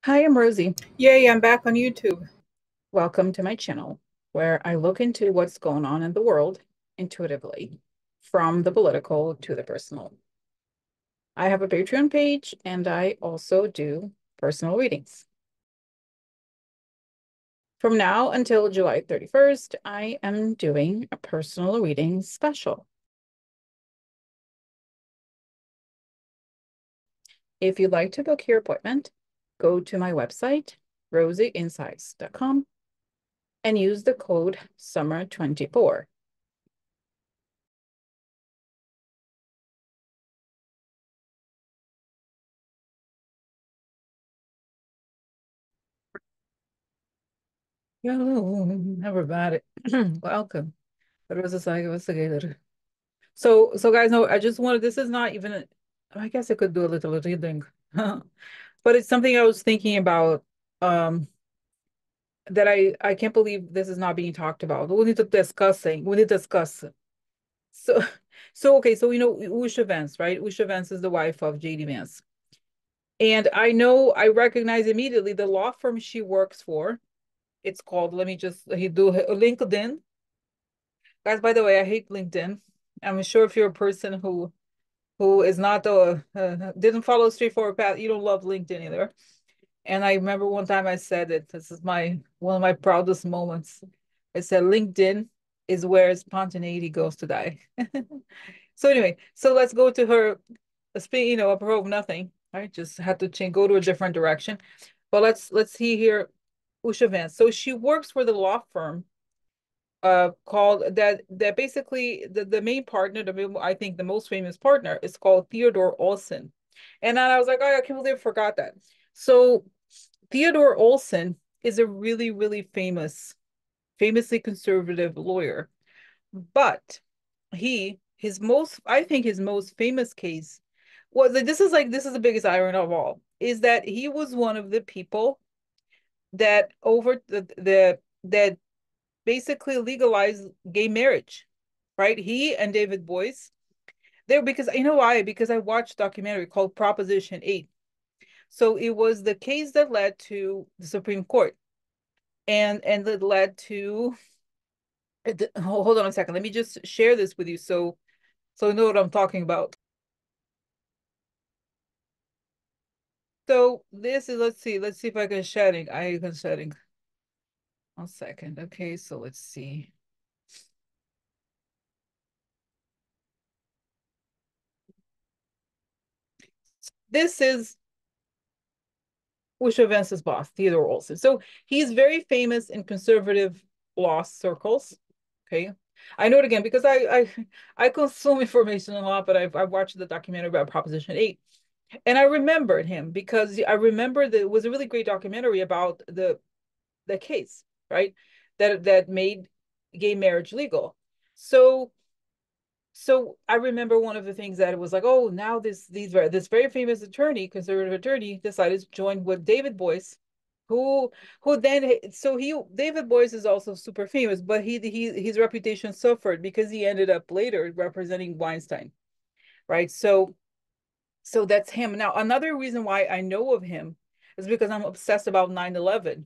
Hi, I'm Rosie. Yay, I'm back on YouTube. Welcome to my channel where I look into what's going on in the world intuitively, from the political to the personal. I have a Patreon page and I also do personal readings. From now until July 31st, I am doing a personal reading special. If you'd like to book your appointment, go to my website, rosieinsights.com, and use the code SUMMER24. Hello, everybody. Welcome. So guys, no, I just wanted, this is not even, I guess I could do a little reading, but it's something I was thinking about, um, that I can't believe this is not being talked about. We need to discuss. So, okay, so we know Usha Vance, right? Usha Vance is the wife of JD Vance. And I recognize immediately the law firm she works for. It's called, let me just, he do LinkedIn. Guys, by the way, I hate LinkedIn. I'm sure if you're a person who is not didn't follow a straightforward path, you don't love LinkedIn either. And I remember one time I said it. This is my one of my proudest moments. I said LinkedIn is where spontaneity goes to die. So anyway, so let's go to her. A pro of nothing. I just had to change, go to a different direction. But let's see here, Usha Vance. So she works for the law firm called that basically the main partner, I think the most famous partner is called Theodore Olson. And then I was like, oh, I can't believe I forgot that. So Theodore Olson is a really, really famously conservative lawyer. But I think his most famous case was like, this is the biggest irony of all, is that he was one of the people that over the that basically legalized gay marriage, right? He and David Boyce, there because you know why? Because I watched a documentary called Proposition 8. So it was the case that led to the Supreme Court, and it led to hold on a second. Let me just share this with you so you know what I'm talking about. So this is, let's see if I can sharing. I can sharing. 1 second. Okay, so let's see. This is Usha Vance's boss, Theodore Olson. So he's very famous in conservative law circles. Okay. I know it again because I consume information a lot, but I've watched the documentary about Proposition 8. And I remembered him because I remember that it was a really great documentary about the case, right? That made gay marriage legal. So I remember one of the things that it was like, oh, now this very famous attorney, conservative attorney, decided to join with David Boyce, who then so he David Boyce is also super famous, but he his reputation suffered because he ended up later representing Weinstein, right? So that's him. Now, another reason why I know of him is because I'm obsessed about 9/11.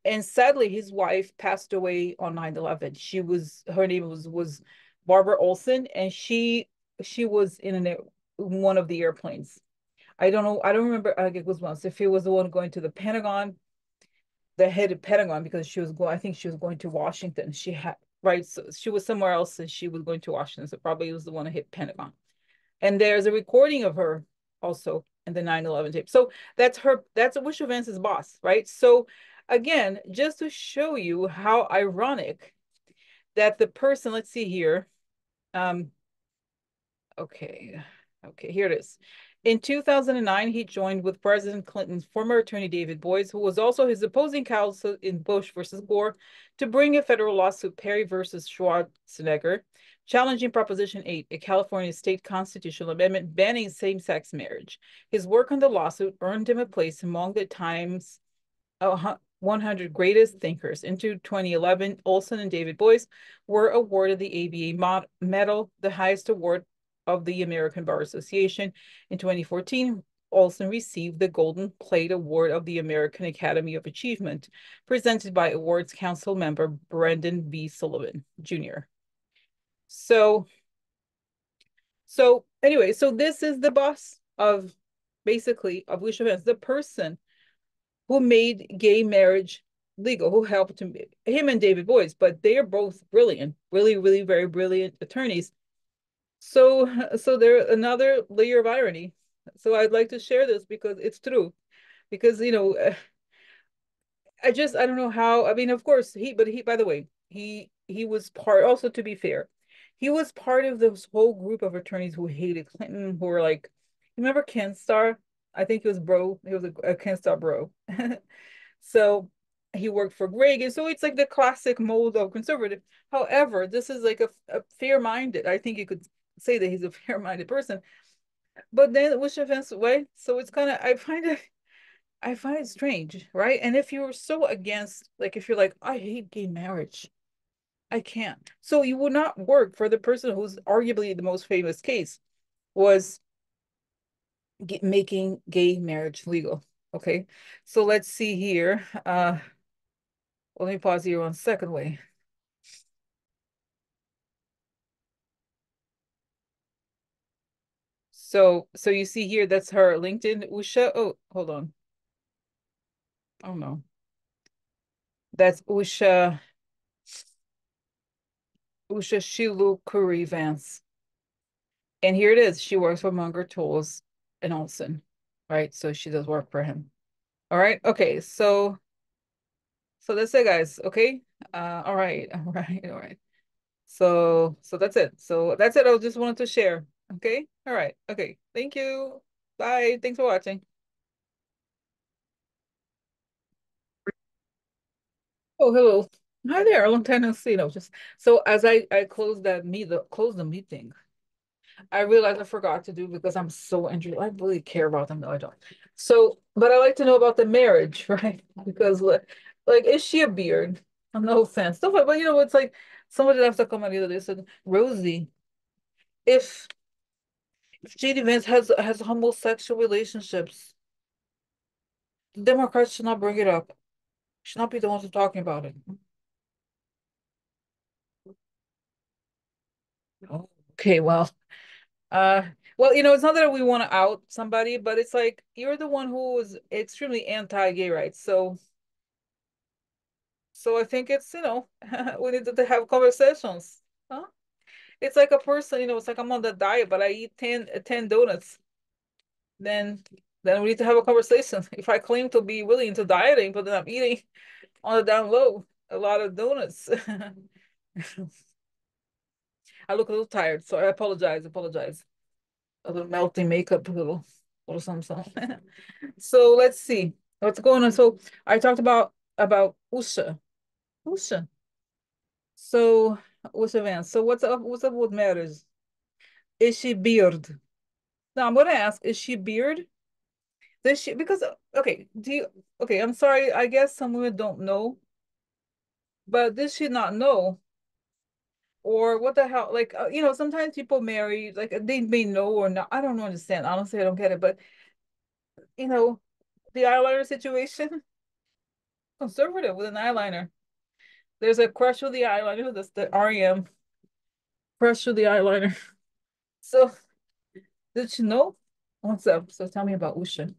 And sadly, his wife passed away on 9/11. Her name was Barbara Olson, and she was in one of the airplanes. I don't know, I don't remember, it was once if he was the one going to the Pentagon, the head of Pentagon, because I think she was going to Washington. She had, right, so she was somewhere else and she was going to Washington, so probably was the one that hit Pentagon. And there's a recording of her also in the 9/11 tape. So that's Wisha Vance's boss, right? So again, just to show you how ironic that the person, let's see here. Um, okay, here it is. In 2009, he joined with President Clinton's former attorney David Boies, who was also his opposing counsel in Bush versus Gore, to bring a federal lawsuit, Perry versus Schwarzenegger, challenging Proposition 8, a California state constitutional amendment banning same-sex marriage. His work on the lawsuit earned him a place among the Times 100 greatest thinkers. In 2011, Olson and David Boies were awarded the ABA medal, the highest award of the American Bar Association. In 2014, Olson received the Golden Plate Award of the American Academy of Achievement, presented by Awards Council member Brendan B. Sullivan, Jr. So, so anyway, so this is the boss of basically of Usha Vance, the person who made gay marriage legal, who helped him and David Boies, but they are both brilliant, really, really very brilliant attorneys. So there another layer of irony. So I'd like to share this because it's true. Because I don't know how. I mean, of course he by the way he was part also to be fair, he was part of this whole group of attorneys who hated Clinton, who were like, remember Ken Starr? I think he was bro. He was a Ken Starr bro. So he worked for Reagan. So it's like the classic mold of conservative. However, this is like a fair-minded. I think you could say that he's a fair-minded person. But then with Chauvin's way, so it's kind of I find it strange, right? And if you're so against, like if you're like, I hate gay marriage, I can't. So you would not work for the person who's arguably the most famous case was making gay marriage legal. Okay. So let's see here. Let me pause here 1 second. Wait. So you see here, that's her LinkedIn, Usha. Oh, hold on. Oh no. That's Usha Shilu Curry Vance. And here it is. She works for Munger Tools in Olson. Right. So she does work for him. All right. Okay. So that's it, guys. Okay. All right. All right. All right. So that's it. So that's it. I just wanted to share. Okay. All right. Okay. Thank you. Bye. Thanks for watching. Oh, hello. Hi there. Long time no see. No, just so as I closed close the meeting, I realized I forgot to do because I'm so interested. I really care about them. No, I don't. So, but I like to know about the marriage, right? Because like, is she a beard? No offense. Stuff like, but it's like somebody left a comment the other day said, Rosie, if JD Vance has homosexual relationships, the Democrats should not bring it up. Should not be the ones talking about it. Oh, okay, uh, well, it's not that we want to out somebody, but it's like you're the one who was extremely anti-gay rights. So I think it's, we need to have conversations. Huh? It's like a person, it's like I'm on the diet, but I eat 10 donuts. Then then we need to have a conversation. If I claim to be willing to dieting, but then I'm eating on the down low a lot of donuts. I look a little tired, so I apologize. A little melting makeup, a little something. So let's see what's going on. So I talked about Usha. So Usha Vance. So what's up with matters? Is she beard? Now I'm gonna ask, is she beard? Does she because okay, okay, I'm sorry, I guess some women don't know, but does she not know? Or what the hell? Like sometimes people marry, like they may know or not. I don't understand. Honestly, I don't get it. But you know, the eyeliner situation, conservative with an eyeliner. There's a crush with the eyeliner. That's the REM crush with the eyeliner. So did she know? What's up? So tell me about Usha.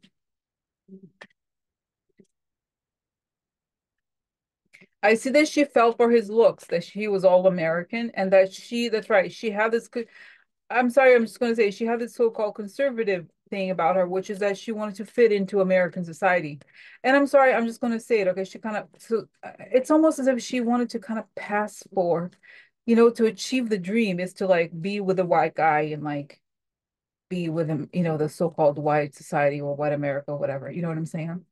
I see that she fell for his looks, that she was all American, and that's right, she had this, I'm sorry, I'm just going to say, she had this so-called conservative thing about her, which is that she wanted to fit into American society. And I'm sorry, I'm just going to say it, okay? She kind of, so it's almost as if she wanted to kind of pass for, to achieve the dream is to like be with a white guy and like be with him, the so-called white society or white America or whatever. You know what I'm saying?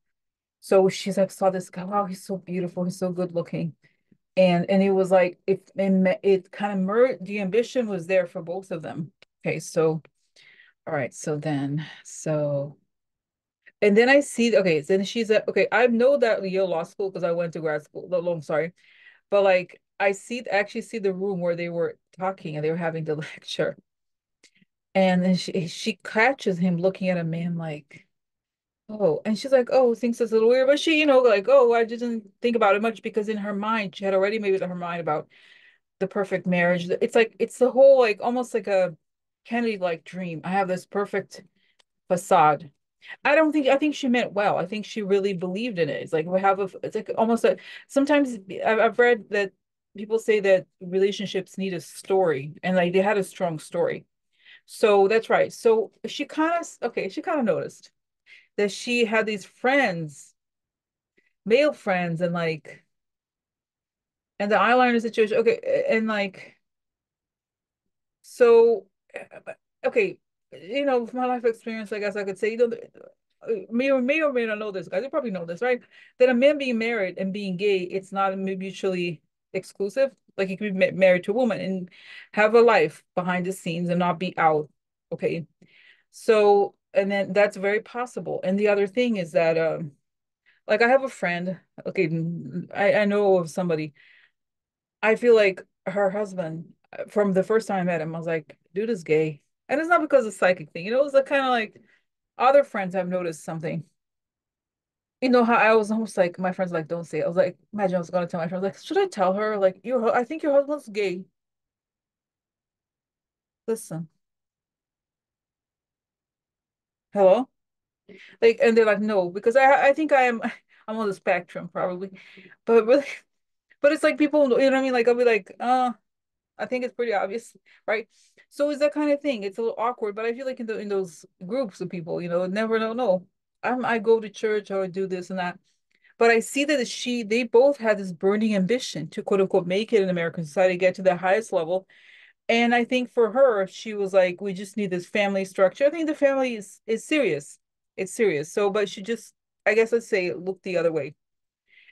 So she's like, saw this guy, wow, he's so beautiful, he's so good looking. And it was like it kind of merged, the ambition was there for both of them. Okay, so all right, and then I see, okay, then she's at, okay, I know that Yale Law School because I went to grad school. No, I'm sorry, but like actually see the room where they were talking and they were having the lecture, and then she catches him looking at a man like Oh, and she's like, oh, thinks it's a little weird, but she, like, oh, I didn't think about it much because in her mind, she had already made up her mind about the perfect marriage. It's like it's the whole like almost like a Kennedy-like dream. I have this perfect facade. I think she meant well. I think she really believed in it. It's like we have it's like almost a sometimes I've read that people say that relationships need a story and like they had a strong story. So that's right. So she kind of noticed that she had these friends, male friends, and like and the eyeliner situation. Okay, and like so okay, from my life experience, I guess I could say, may or may not know this, guys. You probably know this, right? That a man being married and being gay, it's not mutually exclusive. Like you could be married to a woman and have a life behind the scenes and not be out. Okay. So, and then that's very possible. And the other thing is that, like I have a friend, okay, I know of somebody, I feel like her husband, from the first time I met him, I was like, dude is gay. And it's not because of psychic thing, it's like kind of like other friends have noticed something. How I was almost like my friends like don't say it. I was like, imagine I was gonna tell my friends like, should I tell her like I think your husband's gay. Listen, hello, like, and they're like, no, because I think I'm on the spectrum probably, but really, but it's like people, you know what I mean? Like I'll be like, I think it's pretty obvious, right? So it's that kind of thing. It's a little awkward, but I feel like in those groups of people, never know. No, I go to church or I do this and that. But I see that they both had this burning ambition to quote unquote make it in American society, get to the highest level. And I think for her, she was like, we just need this family structure. I think the family is serious. It's serious. So, but she just, I guess let's say, looked the other way.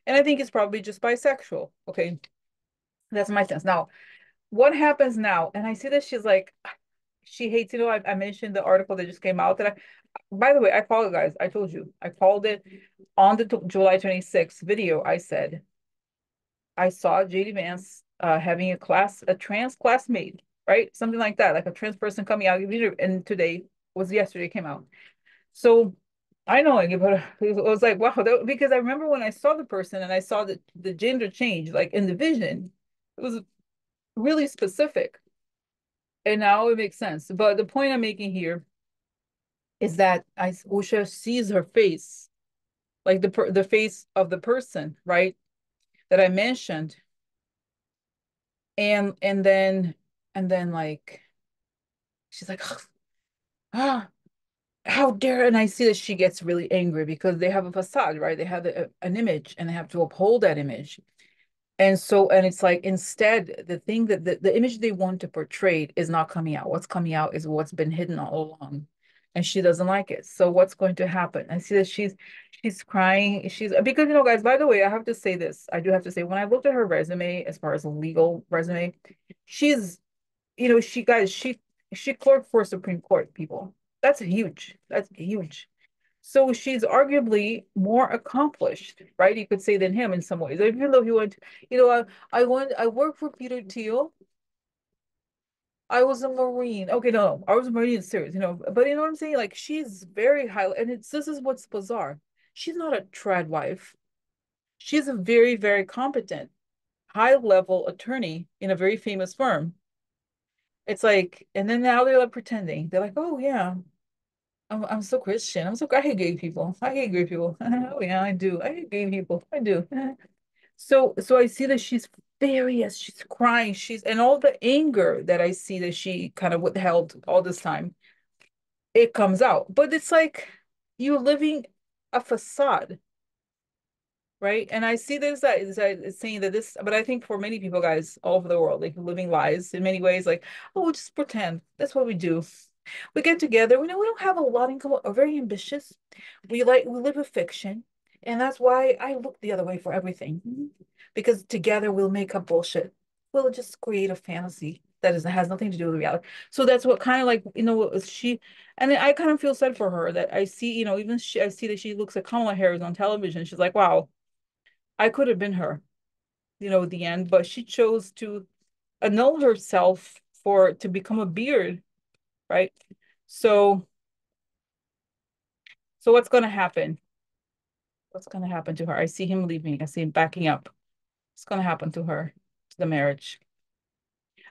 And I think it's probably just bisexual. Okay. That's my sense. Now, what happens now? And I see that she's like, she hates, I mentioned the article that just came out that by the way, I called it, guys. I told you, I called it on the July 26th video. I said, I saw JD Vance having a trans classmate, right? Something like that, like a trans person coming out. And today was yesterday came out. So I know, but it was like, wow, because I remember when I saw the person and I saw the gender change, like in the vision, it was really specific. And now it makes sense. But the point I'm making here is that Usha sees her face, like the face of the person, right? That I mentioned. And then like she's like, ah, how dare, and I see that she gets really angry because they have a facade, right? They have an image and they have to uphold that image. And it's like instead the thing that the image they want to portray is not coming out. What's coming out is what's been hidden all along. And she doesn't like it. So what's going to happen? I see that she's crying. She's because guys, by the way, I have to say this. I do have to say when I looked at her resume as far as a legal resume, she's she clerked for Supreme Court, people. That's huge. That's huge. So she's arguably more accomplished, right? You could say than him in some ways. Even though he went, I worked for Peter Thiel. I was a Marine. Okay, no, I was a Marine in series, but you know what I'm saying? Like she's very high, and this is what's bizarre. She's not a trad wife. She's a very, very competent, high level attorney in a very famous firm. It's like, and then now they're like pretending. They're like, oh yeah, I'm so Christian. I hate gay people. I hate gay people. Oh yeah, I do. I hate gay people. I do. So I see that she's furious. She's crying. And all the anger that I see that she kind of withheld all this time, it comes out. But it's like you're living a facade, right? And I see that it's saying that this, but I think for many people, guys, all over the world, like living lies in many ways, like, oh, we'll just pretend. That's what we do. We get together. We know we don't have a lot in common. We're very ambitious. We live a fiction, and that's why I look the other way for everything. Because together we'll make up bullshit. We'll just create a fantasy has nothing to do with reality. So that's what kind of like and I kind of feel sad for her that I see even I see that she looks at Kamala Harris on television. She's like, wow, I could have been her, at the end, but she chose to annul herself to become a beard, right? So So what's gonna happen? What's gonna happen to her? I see him leaving. I see him backing up. What's gonna happen to her, to the marriage?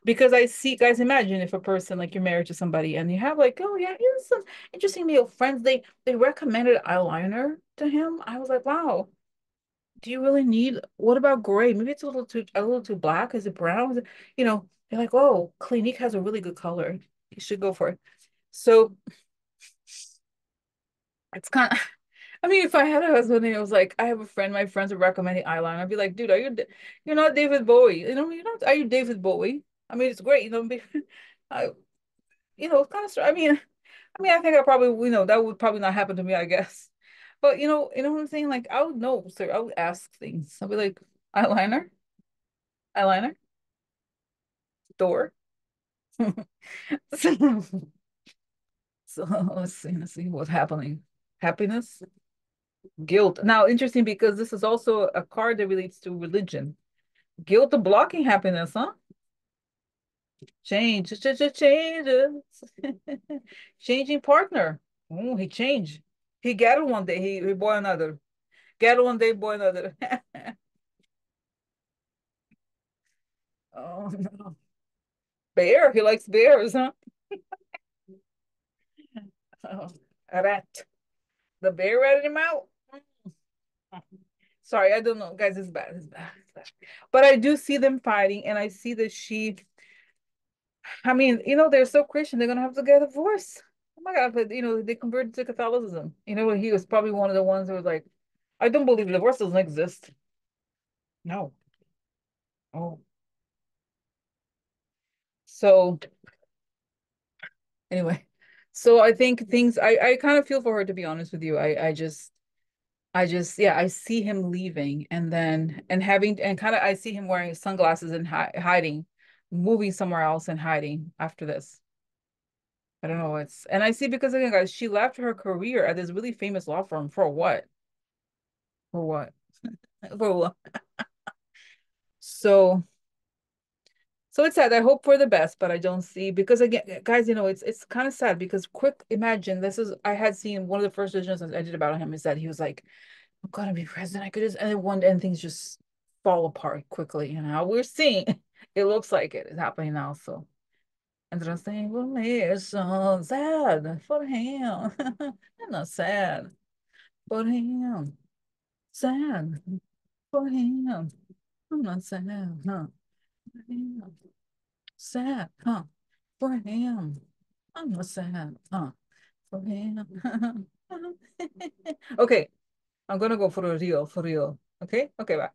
Because I see, guys, imagine if a person like you're married to somebody and you have like, oh yeah, here's some interesting male friends. They recommended eyeliner to him. I was like, wow, do you really need, what about gray? Maybe it's a little too black. Is it brown? They're like, oh, Clinique has a really good color. You should go for it. So it's kind of, I mean, if I had a husband and it was like, I have a friend, my friends are recommending eyeliner, I'd be like, dude, you're not David Bowie. You're not, are you David Bowie? I mean, it's great, I, it's kind of, I think I probably, that would probably not happen to me, I guess. But what I'm saying? Like, I would know, sir. I would ask things. I'd be like, eyeliner, eyeliner, door. So, so let's see what's happening. Happiness, guilt. Now, interesting because this is also a card that relates to religion. Guilt of blocking happiness, huh? Changes. Changing partner. Oh, he changed. He got it one day. He bought another. Get it one day, boy another. Oh no. Bear. He likes bears, huh? Oh, rat. The bear ratted him out. Sorry, I don't know. Guys, it's bad. It's bad. It's bad. But I do see them fighting, and I see that I mean, they're so Christian, they're gonna have to get a divorce. Oh my God, but they converted to Catholicism. He was probably one of the ones who was like, I don't believe divorce doesn't exist. No. Oh. So anyway, so I think things I kind of feel for her, to be honest with you. I just yeah, I see him leaving and having and kind of I see him wearing sunglasses and hiding, moving somewhere else and hiding after this. I don't know. And I see because again, guys, she left her career at this really famous law firm for what? For what? For what? So so it's sad. I hope for the best, but I don't see because again, guys, it's kind of sad because quick imagine this is I had seen one of the first visions I did about him is that he was like, I'm gonna be president. I could just and then one and things just fall apart quickly. And now we're seeing it looks like it is happening now. So interesting for me. It's so sad for him. I'm not sad for him. Sad for him. I'm not sad, huh? For him. Sad, huh? For him. I'm not sad, huh? For him. Okay, I'm gonna go for real, for real. Okay? Okay, bye.